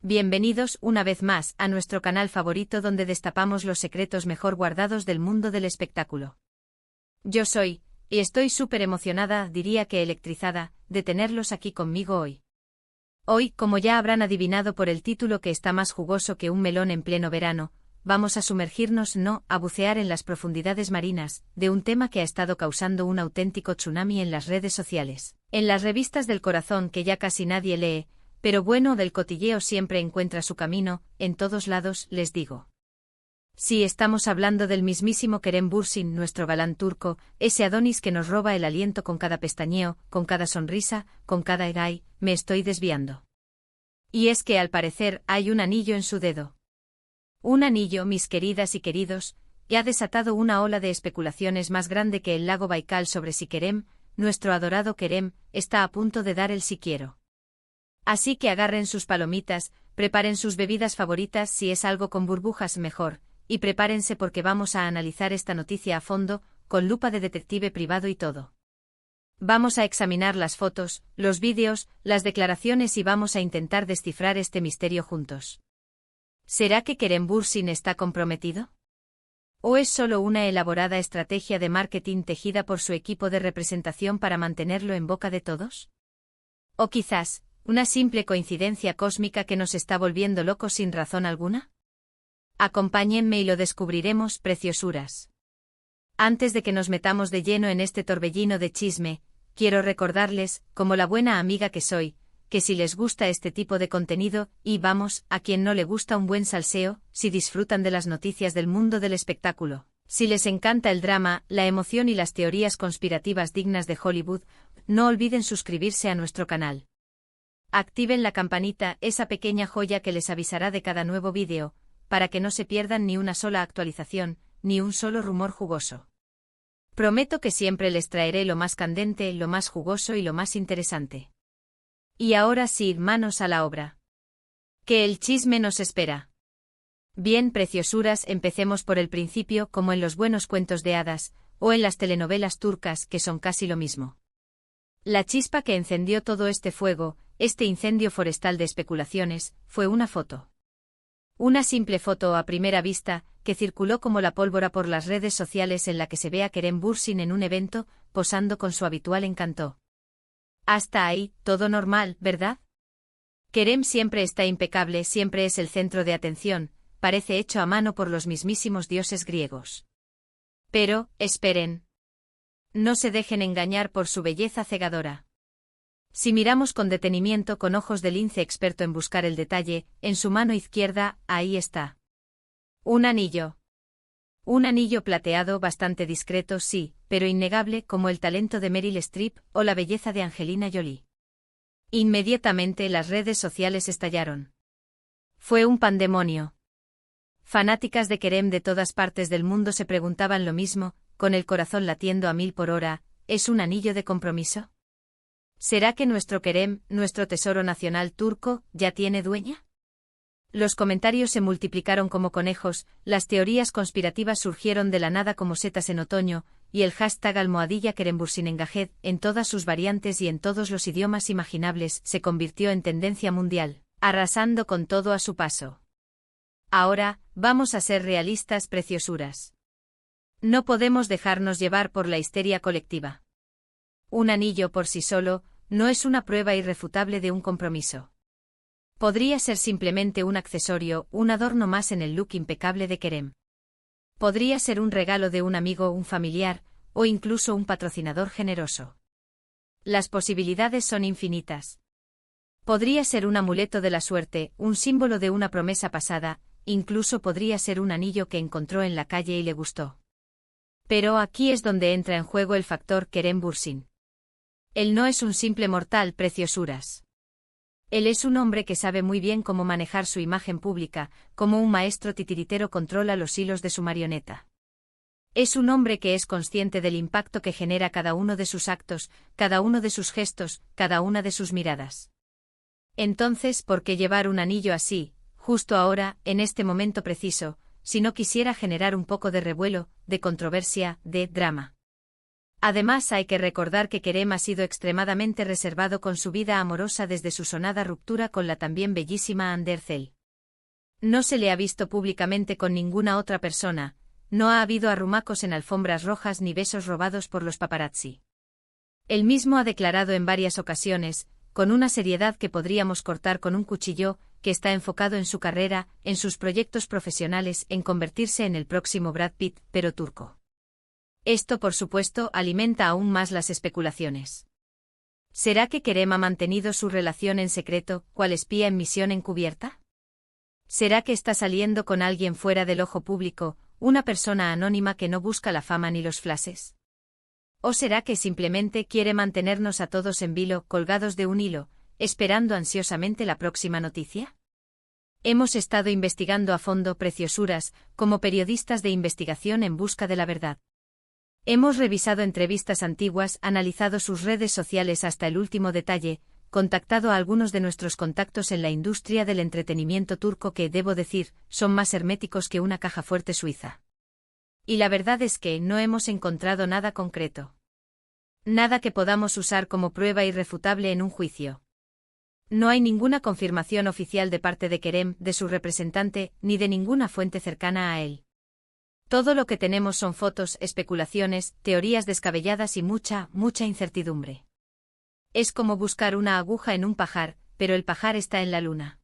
Bienvenidos una vez más a nuestro canal favorito donde destapamos los secretos mejor guardados del mundo del espectáculo. Yo soy, y estoy súper emocionada, diría que electrizada, de tenerlos aquí conmigo hoy. Hoy, como ya habrán adivinado por el título que está más jugoso que un melón en pleno verano, vamos a sumergirnos, a bucear en las profundidades marinas, de un tema que ha estado causando un auténtico tsunami en las redes sociales, en las revistas del corazón que ya casi nadie lee, pero bueno, del cotilleo siempre encuentra su camino, en todos lados, les digo. Sí, estamos hablando del mismísimo Kerem Bürsin, nuestro galán turco, ese Adonis que nos roba el aliento con cada pestañeo, con cada sonrisa, con cada egay, me estoy desviando. Y es que al parecer hay un anillo en su dedo. Un anillo, mis queridas y queridos, que ha desatado una ola de especulaciones más grande que el lago Baikal sobre si Kerem, nuestro adorado Kerem, está a punto de dar el sí quiero. Así que agarren sus palomitas, preparen sus bebidas favoritas si es algo con burbujas mejor, y prepárense porque vamos a analizar esta noticia a fondo, con lupa de detective privado y todo. Vamos a examinar las fotos, los vídeos, las declaraciones y vamos a intentar descifrar este misterio juntos. ¿Será que Kerem Bürsin está comprometido? ¿O es solo una elaborada estrategia de marketing tejida por su equipo de representación para mantenerlo en boca de todos? ¿O quizás, una simple coincidencia cósmica que nos está volviendo locos sin razón alguna? Acompáñenme y lo descubriremos, preciosuras. Antes de que nos metamos de lleno en este torbellino de chisme, quiero recordarles, como la buena amiga que soy, que si les gusta este tipo de contenido, y vamos, a quien no le gusta un buen salseo, si disfrutan de las noticias del mundo del espectáculo, si les encanta el drama, la emoción y las teorías conspirativas dignas de Hollywood, no olviden suscribirse a nuestro canal. Activen la campanita, esa pequeña joya que les avisará de cada nuevo vídeo, para que no se pierdan ni una sola actualización, ni un solo rumor jugoso. Prometo que siempre les traeré lo más candente, lo más jugoso y lo más interesante. Y ahora sí, manos a la obra. Que el chisme nos espera. Bien, preciosuras, empecemos por el principio, como en los buenos cuentos de hadas, o en las telenovelas turcas, que son casi lo mismo. La chispa que encendió todo este fuego, este incendio forestal de especulaciones, fue una foto. Una simple foto a primera vista, que circuló como la pólvora por las redes sociales en la que se ve a Kerem Bürsin en un evento, posando con su habitual encanto. Hasta ahí, todo normal, ¿verdad? Kerem siempre está impecable, siempre es el centro de atención, parece hecho a mano por los mismísimos dioses griegos. Pero, esperen. No se dejen engañar por su belleza cegadora. Si miramos con detenimiento con ojos de lince experto en buscar el detalle, en su mano izquierda, ahí está. Un anillo. Un anillo plateado bastante discreto, sí, pero innegable como el talento de Meryl Streep o la belleza de Angelina Jolie. Inmediatamente las redes sociales estallaron. Fue un pandemonio. Fanáticas de Kerem de todas partes del mundo se preguntaban lo mismo, con el corazón latiendo a 1000 por hora, ¿es un anillo de compromiso? ¿Será que nuestro Kerem, nuestro tesoro nacional turco, ya tiene dueña? Los comentarios se multiplicaron como conejos, las teorías conspirativas surgieron de la nada como setas en otoño, y el hashtag #KeremBürsinEngaged, en todas sus variantes y en todos los idiomas imaginables, se convirtió en tendencia mundial, arrasando con todo a su paso. Ahora, vamos a ser realistas, preciosuras. No podemos dejarnos llevar por la histeria colectiva. Un anillo por sí solo, no es una prueba irrefutable de un compromiso. Podría ser simplemente un accesorio, un adorno más en el look impecable de Kerem. Podría ser un regalo de un amigo o un familiar, o incluso un patrocinador generoso. Las posibilidades son infinitas. Podría ser un amuleto de la suerte, un símbolo de una promesa pasada, incluso podría ser un anillo que encontró en la calle y le gustó. Pero aquí es donde entra en juego el factor Kerem Bürsin. Él no es un simple mortal, preciosuras. Él es un hombre que sabe muy bien cómo manejar su imagen pública, como un maestro titiritero controla los hilos de su marioneta. Es un hombre que es consciente del impacto que genera cada uno de sus actos, cada uno de sus gestos, cada una de sus miradas. Entonces, ¿por qué llevar un anillo así, justo ahora, en este momento preciso, si no quisiera generar un poco de revuelo, de controversia, de drama? Además hay que recordar que Kerem ha sido extremadamente reservado con su vida amorosa desde su sonada ruptura con la también bellísima Andercel. No se le ha visto públicamente con ninguna otra persona, no ha habido arrumacos en alfombras rojas ni besos robados por los paparazzi. Él mismo ha declarado en varias ocasiones, con una seriedad que podríamos cortar con un cuchillo, que está enfocado en su carrera, en sus proyectos profesionales, en convertirse en el próximo Brad Pitt, pero turco. Esto, por supuesto, alimenta aún más las especulaciones. ¿Será que Kerem ha mantenido su relación en secreto, cual espía en misión encubierta? ¿Será que está saliendo con alguien fuera del ojo público, una persona anónima que no busca la fama ni los flashes? ¿O será que simplemente quiere mantenernos a todos en vilo, colgados de un hilo, esperando ansiosamente la próxima noticia? Hemos estado investigando a fondo Preciosuras, como periodistas de investigación en busca de la verdad. Hemos revisado entrevistas antiguas, analizado sus redes sociales hasta el último detalle, contactado a algunos de nuestros contactos en la industria del entretenimiento turco que, debo decir, son más herméticos que una caja fuerte suiza. Y la verdad es que no hemos encontrado nada concreto. Nada que podamos usar como prueba irrefutable en un juicio. No hay ninguna confirmación oficial de parte de Kerem, de su representante, ni de ninguna fuente cercana a él. Todo lo que tenemos son fotos, especulaciones, teorías descabelladas y mucha incertidumbre. Es como buscar una aguja en un pajar, pero el pajar está en la luna.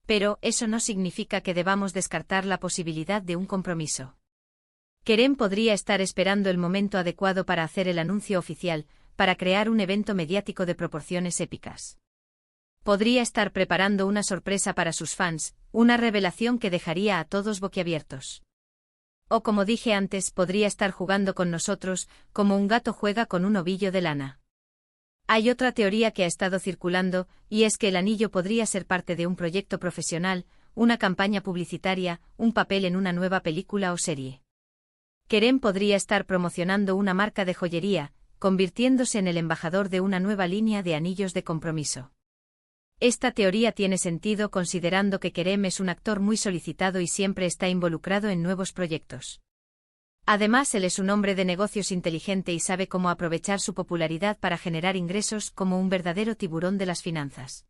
Pero eso no significa que debamos descartar la posibilidad de un compromiso. Kerem podría estar esperando el momento adecuado para hacer el anuncio oficial, para crear un evento mediático de proporciones épicas. Podría estar preparando una sorpresa para sus fans, una revelación que dejaría a todos boquiabiertos. O como dije antes, podría estar jugando con nosotros, como un gato juega con un ovillo de lana. Hay otra teoría que ha estado circulando, y es que el anillo podría ser parte de un proyecto profesional, una campaña publicitaria, un papel en una nueva película o serie. Kerem podría estar promocionando una marca de joyería, convirtiéndose en el embajador de una nueva línea de anillos de compromiso. Esta teoría tiene sentido considerando que Kerem es un actor muy solicitado y siempre está involucrado en nuevos proyectos. Además, él es un hombre de negocios inteligente y sabe cómo aprovechar su popularidad para generar ingresos como un verdadero tiburón de las finanzas.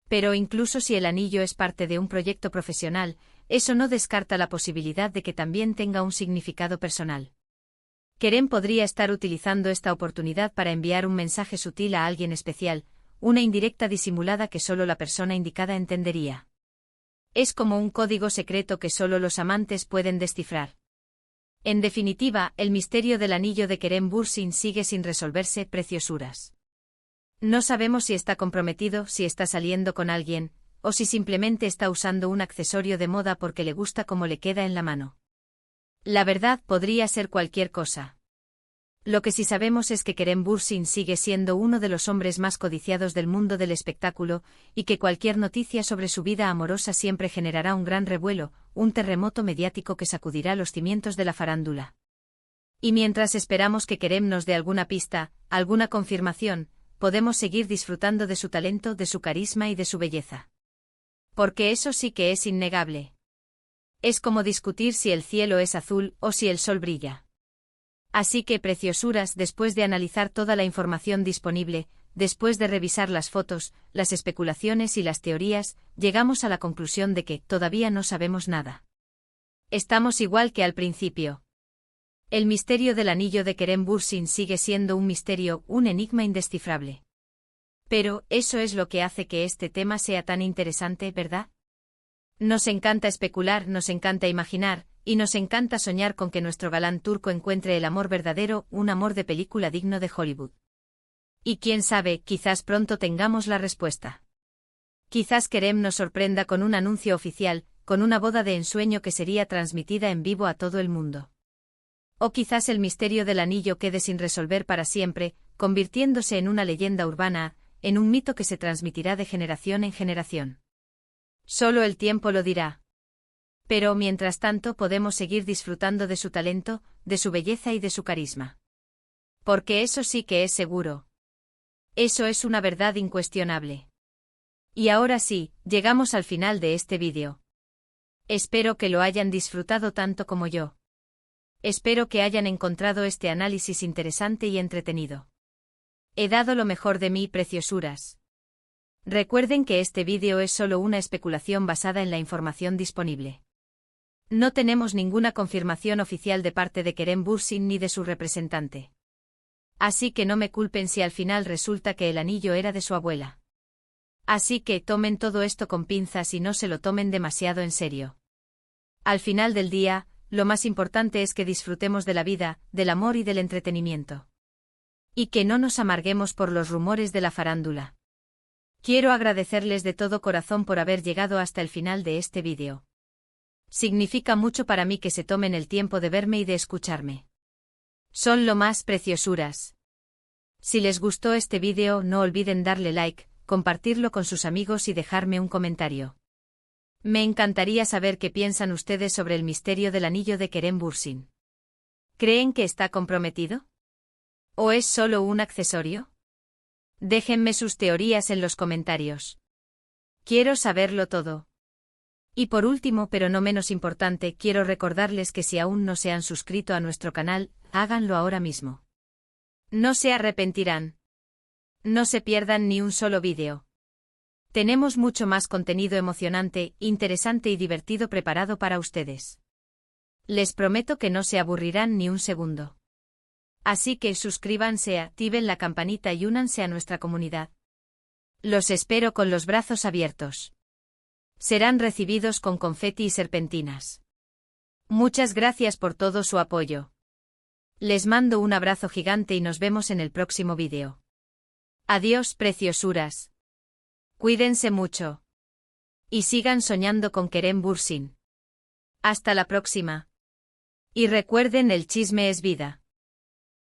Pero incluso si el anillo es parte de un proyecto profesional, eso no descarta la posibilidad de que también tenga un significado personal. Kerem podría estar utilizando esta oportunidad para enviar un mensaje sutil a alguien especial, una indirecta disimulada que solo la persona indicada entendería. Es como un código secreto que solo los amantes pueden descifrar. En definitiva, el misterio del anillo de Kerem Bürsin sigue sin resolverse. Preciosuras. No sabemos si está comprometido, si está saliendo con alguien, o si simplemente está usando un accesorio de moda porque le gusta cómo le queda en la mano. La verdad podría ser cualquier cosa. Lo que sí sabemos es que Kerem Bürsin sigue siendo uno de los hombres más codiciados del mundo del espectáculo, y que cualquier noticia sobre su vida amorosa siempre generará un gran revuelo, un terremoto mediático que sacudirá los cimientos de la farándula. Y mientras esperamos que Kerem nos dé alguna pista, alguna confirmación, podemos seguir disfrutando de su talento, de su carisma y de su belleza. Porque eso sí que es innegable. Es como discutir si el cielo es azul o si el sol brilla. Así que, preciosuras, después de analizar toda la información disponible, después de revisar las fotos, las especulaciones y las teorías, llegamos a la conclusión de que todavía no sabemos nada. Estamos igual que al principio. El misterio del anillo de Kerem Bürsin sigue siendo un misterio, un enigma indescifrable. Pero, eso es lo que hace que este tema sea tan interesante, ¿verdad? Nos encanta especular, nos encanta imaginar, y nos encanta soñar con que nuestro galán turco encuentre el amor verdadero, un amor de película digno de Hollywood. Y quién sabe, quizás pronto tengamos la respuesta. Quizás Kerem nos sorprenda con un anuncio oficial, con una boda de ensueño que sería transmitida en vivo a todo el mundo. O quizás el misterio del anillo quede sin resolver para siempre, convirtiéndose en una leyenda urbana, en un mito que se transmitirá de generación en generación. Solo el tiempo lo dirá. Pero mientras tanto podemos seguir disfrutando de su talento, de su belleza y de su carisma. Porque eso sí que es seguro. Eso es una verdad incuestionable. Y ahora sí, llegamos al final de este vídeo. Espero que lo hayan disfrutado tanto como yo. Espero que hayan encontrado este análisis interesante y entretenido. He dado lo mejor de mí, preciosuras. Recuerden que este vídeo es solo una especulación basada en la información disponible. No tenemos ninguna confirmación oficial de parte de Kerem Bürsin ni de su representante. Así que no me culpen si al final resulta que el anillo era de su abuela. Así que tomen todo esto con pinzas y no se lo tomen demasiado en serio. Al final del día, lo más importante es que disfrutemos de la vida, del amor y del entretenimiento. Y que no nos amarguemos por los rumores de la farándula. Quiero agradecerles de todo corazón por haber llegado hasta el final de este vídeo. Significa mucho para mí que se tomen el tiempo de verme y de escucharme. Son lo más, preciosuras. Si les gustó este vídeo, no olviden darle like, compartirlo con sus amigos y dejarme un comentario. Me encantaría saber qué piensan ustedes sobre el misterio del anillo de Kerem Bürsin. ¿Creen que está comprometido? ¿O es solo un accesorio? Déjenme sus teorías en los comentarios. Quiero saberlo todo. Y por último, pero no menos importante, quiero recordarles que si aún no se han suscrito a nuestro canal, háganlo ahora mismo. No se arrepentirán. No se pierdan ni un solo vídeo. Tenemos mucho más contenido emocionante, interesante y divertido preparado para ustedes. Les prometo que no se aburrirán ni un segundo. Así que suscríbanse, activen la campanita y únanse a nuestra comunidad. Los espero con los brazos abiertos. Serán recibidos con confeti y serpentinas. Muchas gracias por todo su apoyo. Les mando un abrazo gigante y nos vemos en el próximo vídeo. Adiós, preciosuras. Cuídense mucho. Y sigan soñando con Kerem Bürsin. Hasta la próxima. Y recuerden, el chisme es vida.